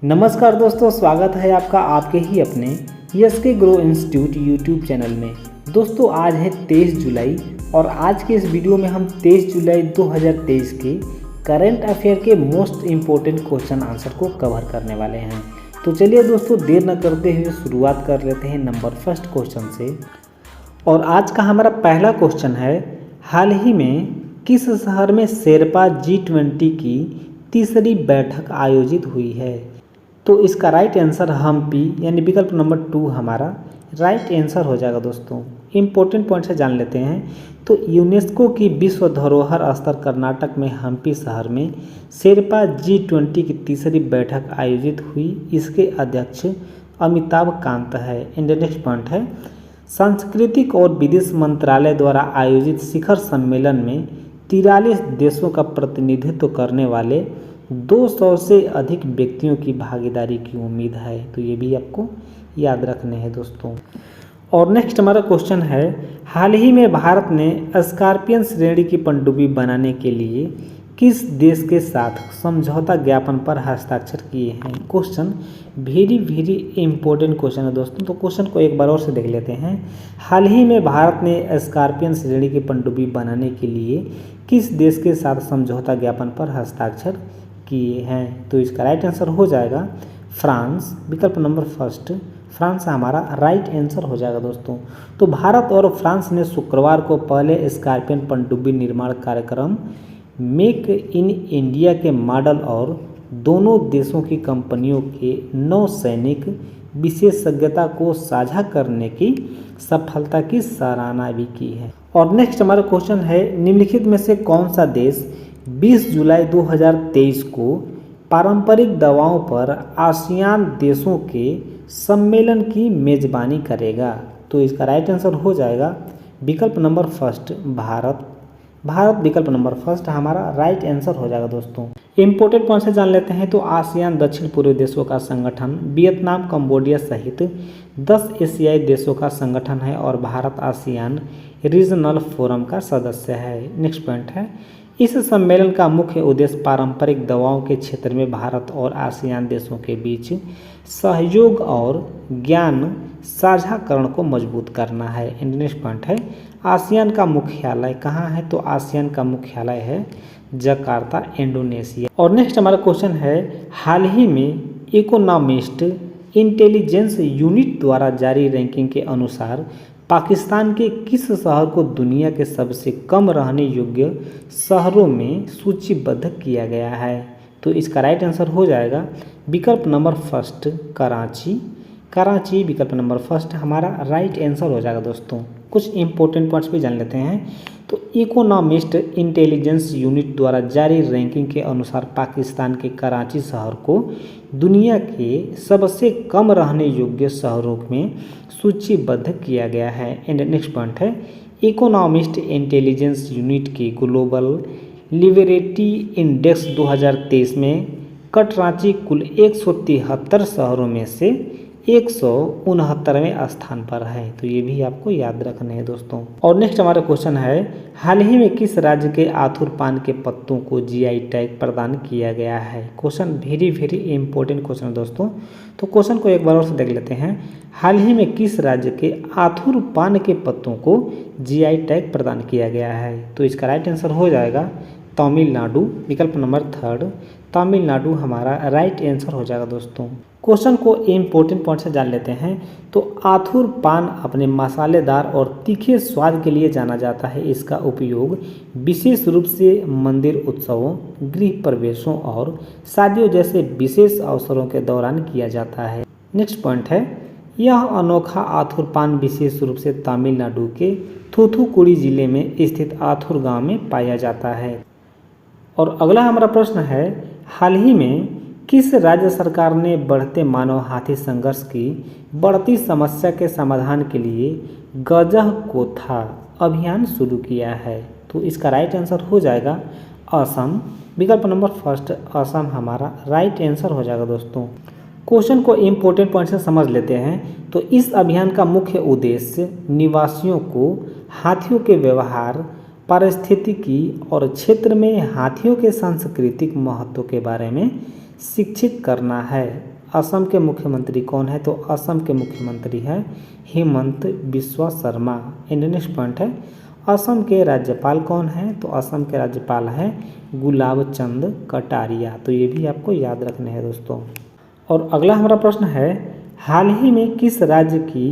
नमस्कार दोस्तों, स्वागत है आपका आपके ही अपने यस के ग्रो इंस्टीट्यूट यूट्यूब चैनल में। दोस्तों आज है 23 जुलाई और आज के इस वीडियो में हम 23 जुलाई 2023 के करंट अफेयर के मोस्ट इम्पोर्टेंट क्वेश्चन आंसर को कवर करने वाले हैं। तो चलिए दोस्तों देर न करते हुए शुरुआत कर लेते हैं नंबर फर्स्ट क्वेश्चन से। और आज का हमारा पहला क्वेश्चन है, हाल ही में किस शहर में शेरपा G20 की तीसरी बैठक आयोजित हुई है? तो इसका राइट आंसर हम्पी यानी विकल्प नंबर 2 हमारा राइट आंसर हो जाएगा। दोस्तों इम्पोर्टेंट पॉइंट से जान लेते हैं। तो यूनेस्को की विश्व धरोहर स्तर कर्नाटक में हम्पी शहर में शेरपा G20 की तीसरी बैठक आयोजित हुई। इसके अध्यक्ष अमिताभ कांत है। नेक्स्ट पॉइंट है, सांस्कृतिक और विदेश मंत्रालय द्वारा आयोजित शिखर सम्मेलन में 43 देशों का प्रतिनिधित्व करने वाले 200 से अधिक व्यक्तियों की भागीदारी की उम्मीद है। तो ये भी आपको याद रखने हैं दोस्तों। और नेक्स्ट हमारा क्वेश्चन है, हाल ही में भारत ने स्कॉर्पियन श्रेणी की पनडुब्बी बनाने के लिए किस देश के साथ समझौता ज्ञापन पर हस्ताक्षर किए हैं? क्वेश्चन वेरी इंपॉर्टेंट क्वेश्चन है दोस्तों। तो क्वेश्चन को एक बार और से देख लेते हैं। हाल ही में भारत ने स्कॉर्पियन श्रेणी की पनडुब्बी बनाने के लिए किस देश के साथ समझौता ज्ञापन पर हस्ताक्षर किए हैं? तो इसका राइट आंसर हो जाएगा फ्रांस। विकल्प नंबर फर्स्ट फ्रांस हमारा राइट आंसर हो जाएगा दोस्तों। तो भारत और फ्रांस ने शुक्रवार को पहले स्कॉर्पियन पनडुब्बी निर्माण कार्यक्रम मेक इन इंडिया के मॉडल और दोनों देशों की कंपनियों के नौसैनिक विशेषज्ञता को साझा करने की सफलता की सराहना भी की है। और नेक्स्ट हमारा क्वेश्चन है, निम्नलिखित में से कौन सा देश 20 जुलाई 2023 को पारंपरिक दवाओं पर आसियान देशों के सम्मेलन की मेजबानी करेगा? तो इसका राइट आंसर हो जाएगा विकल्प नंबर फर्स्ट भारत। विकल्प नंबर फर्स्ट हमारा राइट आंसर हो जाएगा दोस्तों। इम्पोर्टेंट पॉइंट से जान लेते हैं। तो आसियान दक्षिण पूर्वी देशों का संगठन वियतनाम, कंबोडिया सहित 10 एशियाई देशों का संगठन है और भारत आसियान रीजनल फोरम का सदस्य है। नेक्स्ट पॉइंट है, इस सम्मेलन का मुख्य उद्देश्य पारंपरिक दवाओं के क्षेत्र में भारत और आसियान देशों के बीच सहयोग और ज्ञान साझाकरण को मजबूत करना है। नेक्स्ट पॉइंट है, आसियान का मुख्यालय कहाँ है? तो आसियान का मुख्यालय है जकार्ता, इंडोनेशिया। और नेक्स्ट हमारा क्वेश्चन है, हाल ही में इकोनॉमिस्ट इंटेलिजेंस यूनिट द्वारा जारी रैंकिंग के अनुसार पाकिस्तान के किस शहर को दुनिया के सबसे कम रहने योग्य शहरों में सूचीबद्ध किया गया है? तो इसका राइट आंसर हो जाएगा विकल्प नंबर फर्स्ट कराची। विकल्प नंबर फर्स्ट हमारा राइट आंसर हो जाएगा दोस्तों। कुछ इंपॉर्टेंट पॉइंट्स भी जान लेते हैं। तो इकोनॉमिस्ट इंटेलिजेंस यूनिट द्वारा जारी रैंकिंग के अनुसार पाकिस्तान के कराची शहर को दुनिया के सबसे कम रहने योग्य शहरों में सूचीबद्ध किया गया है। नेक्स्ट पॉइंट है, इकोनॉमिस्ट इंटेलिजेंस यूनिट के ग्लोबल लिबरेटी इंडेक्स 2023 में कराची कुल 173 शहरों में से 169वें स्थान पर है। तो ये भी आपको याद रखने हैं दोस्तों। और नेक्स्ट हमारा क्वेश्चन है, हाल ही में किस राज्य के आथुर पान के पत्तों को GI टैग प्रदान किया गया है? क्वेश्चन वेरी इंपॉर्टेंट क्वेश्चन है दोस्तों। तो क्वेश्चन को एक बार और से देख लेते हैं। हाल ही में किस राज्य के आथुर पान के पत्तों को GI टैग प्रदान किया गया है? तो इसका राइट आंसर हो जाएगा तमिलनाडु। विकल्प नंबर थर्ड तमिलनाडु हमारा राइट आंसर हो जाएगा दोस्तों। क्वेश्चन को इम्पोर्टेंट पॉइंट से जान लेते हैं। तो आथुर पान अपने मसालेदार और तीखे स्वाद के लिए जाना जाता है। इसका उपयोग विशेष रूप से मंदिर उत्सवों, गृह प्रवेशों और शादियों जैसे विशेष अवसरों के दौरान किया जाता है। नेक्स्ट पॉइंट है, यह अनोखा आथुर पान विशेष रूप से तमिलनाडु के थूथुकुडी जिले में स्थित आथुर गांव में पाया जाता है। और अगला हमारा प्रश्न है, हाल ही में किस राज्य सरकार ने बढ़ते मानव हाथी संघर्ष की बढ़ती समस्या के समाधान के लिए गजह कोथा अभियान शुरू किया है? तो इसका राइट आंसर हो जाएगा असम। विकल्प नंबर फर्स्ट असम हमारा राइट आंसर हो जाएगा दोस्तों। क्वेश्चन को इम्पोर्टेंट पॉइंट से समझ लेते हैं। तो इस अभियान का मुख्य उद्देश्य निवासियों को हाथियों के व्यवहार, पारिस्थितिकी और क्षेत्र में हाथियों के सांस्कृतिक महत्व के बारे में शिक्षित करना है। असम के मुख्यमंत्री कौन है? तो असम के मुख्यमंत्री हैं हेमंत बिस्वा शर्मा। नेक्स्ट पॉइंट है, असम के राज्यपाल कौन हैं? तो असम के राज्यपाल हैं गुलाब चंद कटारिया। तो ये भी आपको याद रखने हैं दोस्तों। और अगला हमारा प्रश्न है, हाल ही में किस राज्य की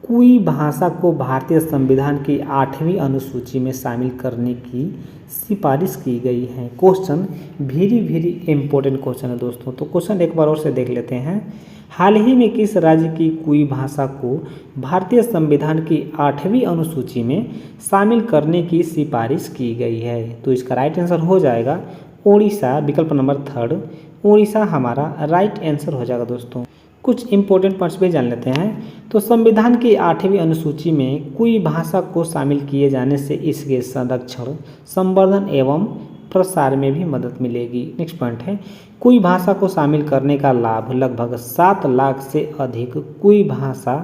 कुई भाषा को भारतीय संविधान की 8वीं अनुसूची में शामिल करने की सिफारिश की गई है? क्वेश्चन वेरी इंपॉर्टेंट क्वेश्चन है दोस्तों। तो क्वेश्चन एक बार और से देख लेते हैं। हाल ही में किस राज्य की कुई भाषा को भारतीय संविधान की 8वीं अनुसूची में शामिल करने की सिफारिश की गई है? तो इसका राइट आंसर हो जाएगा उड़ीसा, विकल्प नंबर 3 उड़ीसा हमारा राइट आंसर हो जाएगा दोस्तों। कुछ इंपॉर्टेंट पॉइंट्स भी जान लेते हैं। तो संविधान की 8वीं अनुसूची में कोई भाषा को शामिल किए जाने से इसके संरक्षण, संवर्धन एवं प्रसार में भी मदद मिलेगी। नेक्स्ट पॉइंट है, कोई भाषा को शामिल करने का लाभ लगभग 7 लाख से अधिक कोई भाषा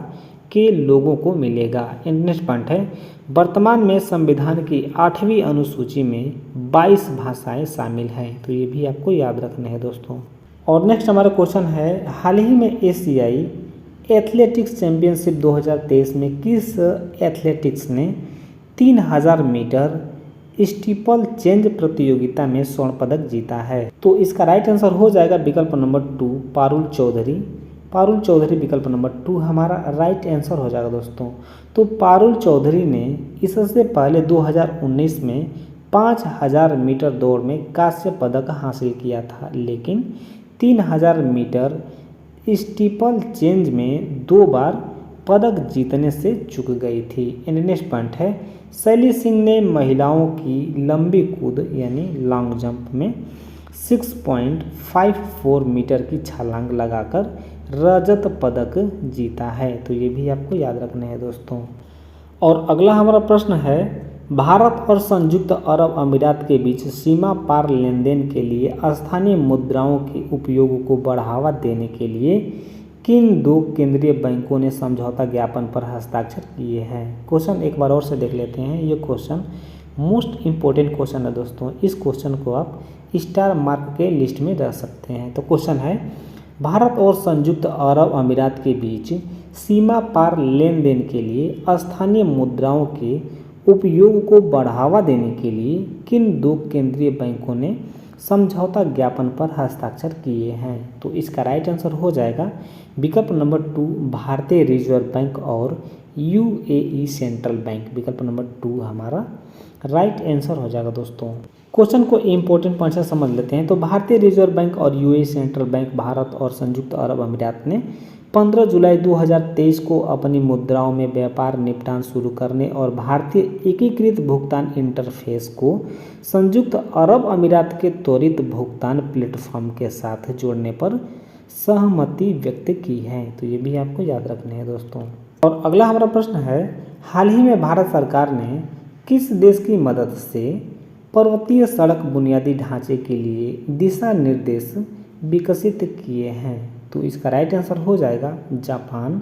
के लोगों को मिलेगा। नेक्स्ट पॉइंट है, वर्तमान में संविधान की 8वीं अनुसूची में 22 भाषाएं शामिल हैं। तो ये भी आपको याद रखना है दोस्तों। और नेक्स्ट हमारा क्वेश्चन है, हाल ही में एशियाई एथलेटिक्स चैंपियनशिप 2023 में किस एथलेटिक्स ने 3000 मीटर स्टीपल चेंज प्रतियोगिता में स्वर्ण पदक जीता है? तो इसका राइट आंसर हो जाएगा विकल्प नंबर 2 पारुल चौधरी। पारुल चौधरी विकल्प नंबर 2 हमारा राइट आंसर हो जाएगा दोस्तों। तो पारुल चौधरी ने इससे पहले 2019 में 5000 मीटर दौड़ में कांस्य पदक हासिल किया था, लेकिन 3000 मीटर स्टीपल चेंज में 2 बार पदक जीतने से चूक गई थी। नेक्स्ट पॉइंट है, शैली सिंह ने महिलाओं की लंबी कूद यानी लॉन्ग जंप में 6.54 मीटर की छलांग लगाकर रजत पदक जीता है। तो ये भी आपको याद रखना है दोस्तों। और अगला हमारा प्रश्न है, भारत और संयुक्त अरब अमीरात के बीच सीमा पार लेन देन के लिए स्थानीय मुद्राओं के उपयोग को बढ़ावा देने के लिए किन 2 केंद्रीय बैंकों ने समझौता ज्ञापन पर हस्ताक्षर किए हैं? क्वेश्चन एक बार और से देख लेते हैं। ये क्वेश्चन मोस्ट इम्पोर्टेंट क्वेश्चन है दोस्तों। इस क्वेश्चन को आप स्टार मार्क के लिस्ट में रख सकते हैं। तो क्वेश्चन है, भारत और संयुक्त अरब अमीरात के बीच सीमा पार लेन देन के लिए स्थानीय मुद्राओं के उपयोग को बढ़ावा देने के लिए किन 2 केंद्रीय बैंकों ने समझौता ज्ञापन पर हस्ताक्षर किए हैं? तो इसका राइट आंसर हो जाएगा विकल्प नंबर 2 भारतीय रिजर्व बैंक और यूएई सेंट्रल बैंक। विकल्प नंबर 2 हमारा राइट आंसर हो जाएगा दोस्तों। क्वेश्चन को इंपॉर्टेंट पॉइंट से समझ लेते हैं। तो भारतीय रिजर्व बैंक और यूएई सेंट्रल बैंक भारत और संयुक्त अरब अमीरात ने 15 जुलाई 2023 को अपनी मुद्राओं में व्यापार निपटान शुरू करने और भारतीय एकीकृत भुगतान इंटरफेस को संयुक्त अरब अमीरात के त्वरित भुगतान प्लेटफॉर्म के साथ जोड़ने पर सहमति व्यक्त की है। तो ये भी आपको याद रखना है दोस्तों। और अगला हमारा प्रश्न है, हाल ही में भारत सरकार ने किस देश की मदद से पर्वतीय सड़क बुनियादी ढांचे के लिए दिशा निर्देश विकसित किए हैं? तो इसका राइट आंसर हो जाएगा जापान।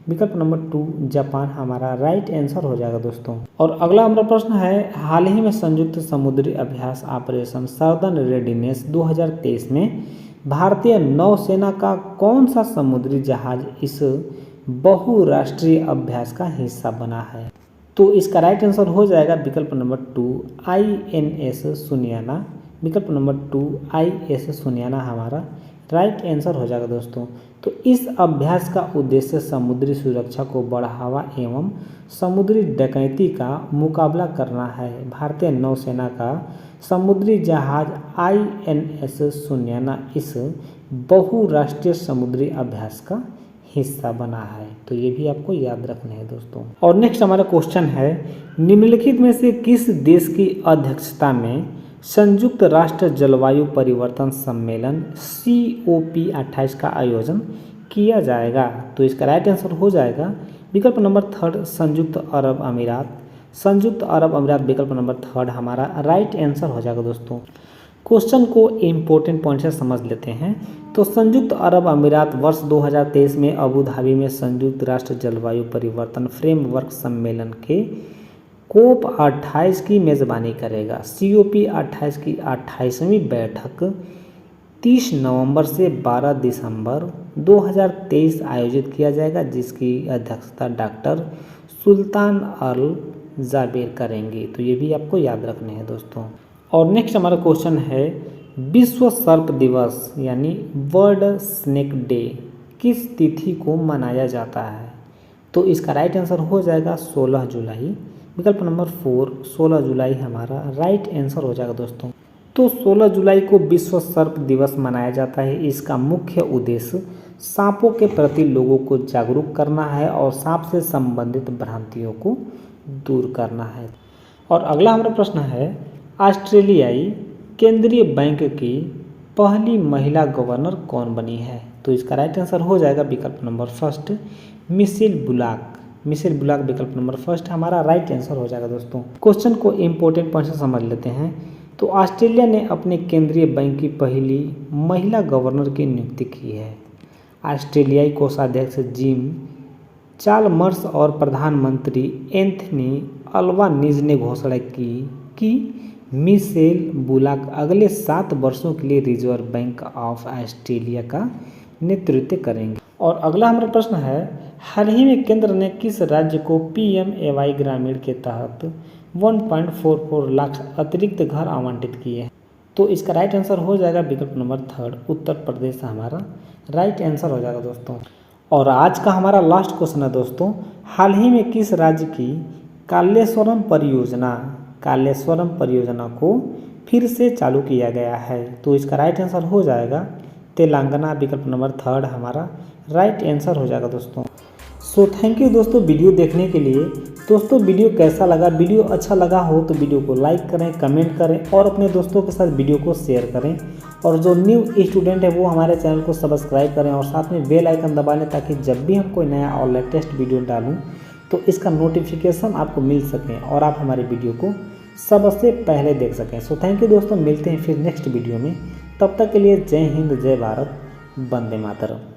विकल्प नंबर 2 जापान हमारा राइट आंसर हो जाएगा दोस्तों। और अगला हमारा प्रश्न है, हाल ही में संयुक्त समुद्री अभ्यास ऑपरेशन सर्दर्न रेडीनेस 2023 में भारतीय नौसेना का कौन सा समुद्री जहाज इस बहुराष्ट्रीय अभ्यास का हिस्सा बना है? तो इसका राइट आंसर हो जाएगा विकल्प नंबर 2 INS सुनियाना। विकल्प नंबर 2 INS सुनियाना हमारा राइट आंसर हो जाएगा दोस्तों। तो इस अभ्यास का उद्देश्य समुद्री सुरक्षा को बढ़ावा एवं समुद्री डकैती का मुकाबला करना है। भारतीय नौसेना का समुद्री जहाज INS सुनियाना इस बहुराष्ट्रीय समुद्री अभ्यास का हिस्सा बना है। तो ये भी आपको याद रखना है दोस्तों। और नेक्स्ट हमारा क्वेश्चन है, निम्नलिखित में से किस देश की अध्यक्षता में संयुक्त राष्ट्र जलवायु परिवर्तन सम्मेलन COP28 का आयोजन किया जाएगा? तो इसका राइट आंसर हो जाएगा विकल्प नंबर 3 संयुक्त अरब अमीरात। संयुक्त अरब अमीरात विकल्प नंबर 3 हमारा राइट आंसर हो जाएगा दोस्तों। क्वेश्चन को इम्पोर्टेंट पॉइंट से समझ लेते हैं। तो संयुक्त अरब अमीरात वर्ष 2023 में अबू धाबी में संयुक्त राष्ट्र जलवायु परिवर्तन फ्रेमवर्क सम्मेलन के COP28 की मेज़बानी करेगा। COP28 की 28वीं बैठक 30 नवंबर से 12 दिसंबर 2023 आयोजित किया जाएगा, जिसकी अध्यक्षता डॉक्टर सुल्तान अल जाबेर करेंगे। तो ये भी आपको याद रखने हैं दोस्तों। और नेक्स्ट हमारा क्वेश्चन है, विश्व सर्प दिवस यानी वर्ल्ड स्नेक डे किस तिथि को मनाया जाता है? तो इसका राइट आंसर हो जाएगा 16 जुलाई। विकल्प नंबर 4 16 जुलाई हमारा राइट आंसर हो जाएगा दोस्तों। तो 16 जुलाई को विश्व सर्प दिवस मनाया जाता है। इसका मुख्य उद्देश्य सांपों के प्रति लोगों को जागरूक करना है और सांप से संबंधित भ्रांतियों को दूर करना है। और अगला हमारा प्रश्न है, ऑस्ट्रेलियाई केंद्रीय बैंक की पहली महिला गवर्नर कौन बनी है? तो इसका राइट आंसर हो जाएगा विकल्प नंबर 1 मिशेल बुलाक। मिशेल बुलाक विकल्प नंबर 1 हमारा राइट आंसर हो जाएगा दोस्तों। क्वेश्चन को इम्पोर्टेंट पॉइंट से समझ लेते हैं। तो ऑस्ट्रेलिया ने अपने केंद्रीय बैंक की पहली महिला गवर्नर की नियुक्ति की है। ऑस्ट्रेलियाई कोषाध्यक्ष जिम चालमर्स और प्रधानमंत्री एंथनी अल्बानीज ने घोषणा की कि मिशेल बुलाक अगले 7 वर्षों के लिए रिजर्व बैंक ऑफ ऑस्ट्रेलिया का नेतृत्व करेंगे। और अगला हमारा प्रश्न है, हाल ही में केंद्र ने किस राज्य को PMAY ग्रामीण के तहत 1.44 लाख अतिरिक्त घर आवंटित किए हैं? तो इसका राइट आंसर हो जाएगा विकल्प नंबर 3 उत्तर प्रदेश हमारा राइट आंसर हो जाएगा दोस्तों। और आज का हमारा लास्ट क्वेश्चन है दोस्तों, हाल ही में किस राज्य की कालेश्वरम परियोजना को फिर से चालू किया गया है? तो इसका राइट आंसर हो जाएगा तेलंगाना। विकल्प नंबर 3 हमारा राइट आंसर हो जाएगा दोस्तों। सो थैंक यू दोस्तों वीडियो देखने के लिए। दोस्तों वीडियो कैसा लगा? वीडियो अच्छा लगा हो तो वीडियो को लाइक करें, कमेंट करें और अपने दोस्तों के साथ वीडियो को शेयर करें। और जो न्यू स्टूडेंट है वो हमारे चैनल को सब्सक्राइब करें और साथ में बेल आइकन दबा लें, ताकि जब भी हम कोई नया और लेटेस्ट वीडियो डालूं तो इसका नोटिफिकेशन आपको मिल सके और आप हमारे वीडियो को सबसे पहले देख सकें। सो थैंक यू दोस्तों, मिलते हैं फिर नेक्स्ट वीडियो में। तब तक के लिए जय हिंद, जय भारत, वंदे मातरम।